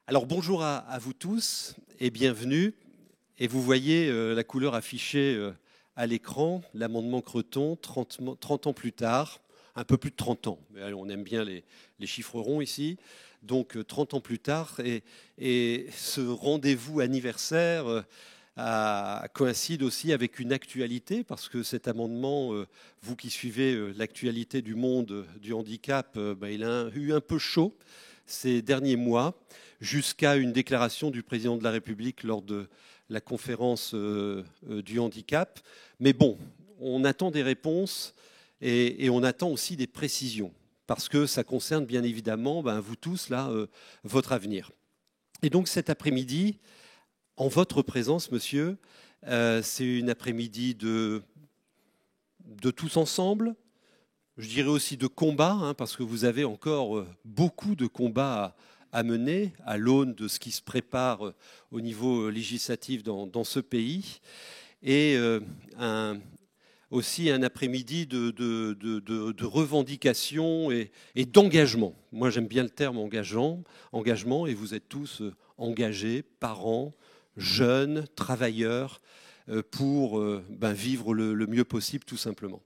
Alors bonjour à vous tous et bienvenue. Et vous voyez la couleur affichée à l'écran, l'amendement Creton, 30 ans plus tard, un peu plus de 30 ans, mais on aime bien les chiffres ronds ici, donc 30 ans plus tard, et ce rendez-vous anniversaire coïncide aussi avec une actualité, parce que cet amendement, vous qui suivez l'actualité du monde du handicap, il a eu un peu chaud ces derniers mois, jusqu'à une déclaration du président de la République lors de la conférence du handicap. Mais bon, on attend des réponses et on attend aussi des précisions, parce que ça concerne bien évidemment, vous tous, là, votre avenir. Et donc cet après-midi, en votre présence, monsieur, c'est une après-midi de tous ensemble, je dirais aussi de combat, parce que vous avez encore beaucoup de combats à mener à l'aune de ce qui se prépare au niveau législatif dans ce pays, et aussi un après-midi de revendication et d'engagement. Moi, j'aime bien le terme engagement, et vous êtes tous engagés, parents, jeunes, travailleurs, pour vivre le mieux possible, tout simplement.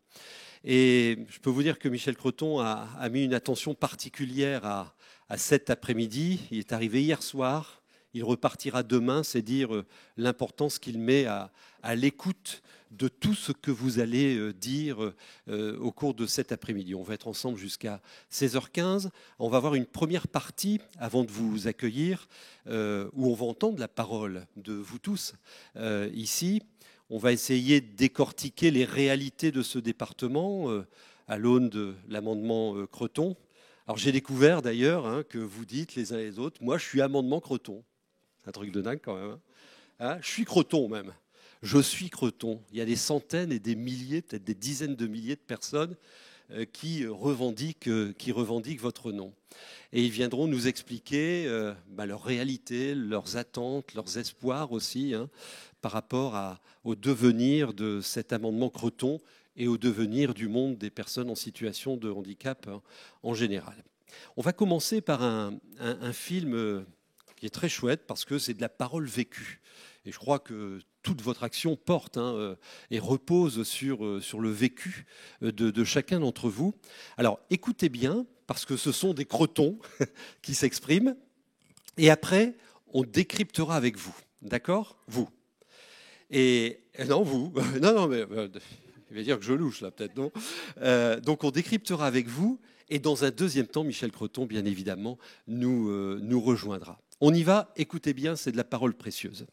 Et je peux vous dire que Michel Creton a mis une attention particulière à cet après-midi. Il est arrivé hier soir, il repartira demain, c'est dire l'importance qu'il met à l'écoute de tout ce que vous allez dire au cours de cet après-midi. On va être ensemble jusqu'à 16h15. On va avoir une première partie, avant de vous accueillir, où on va entendre la parole de vous tous ici. On va essayer de décortiquer les réalités de ce département à l'aune de l'amendement Creton. Alors j'ai découvert d'ailleurs que vous dites les uns et les autres, moi je suis amendement Creton. C'est un truc de dingue quand même. Je suis Creton même. Je suis Creton. Il y a des centaines et des milliers, peut-être des dizaines de milliers de personnes qui revendiquent votre nom. Et ils viendront nous expliquer leurs réalités, leurs attentes, leurs espoirs aussi, par rapport au devenir de cet amendement Creton et au devenir du monde des personnes en situation de handicap en général. On va commencer par un film qui est très chouette parce que c'est de la parole vécue. Et je crois que toute votre action porte et repose sur le vécu de chacun d'entre vous. Alors écoutez bien, parce que ce sont des cretons qui s'expriment. Et après, on décryptera avec vous. D'accord ? Vous. Et non, vous. Non, mais il va dire que je louche là, peut-être, non ? Donc on décryptera avec vous. Et dans un deuxième temps, Michel Creton, bien évidemment, nous rejoindra. On y va, écoutez bien, c'est de la parole précieuse.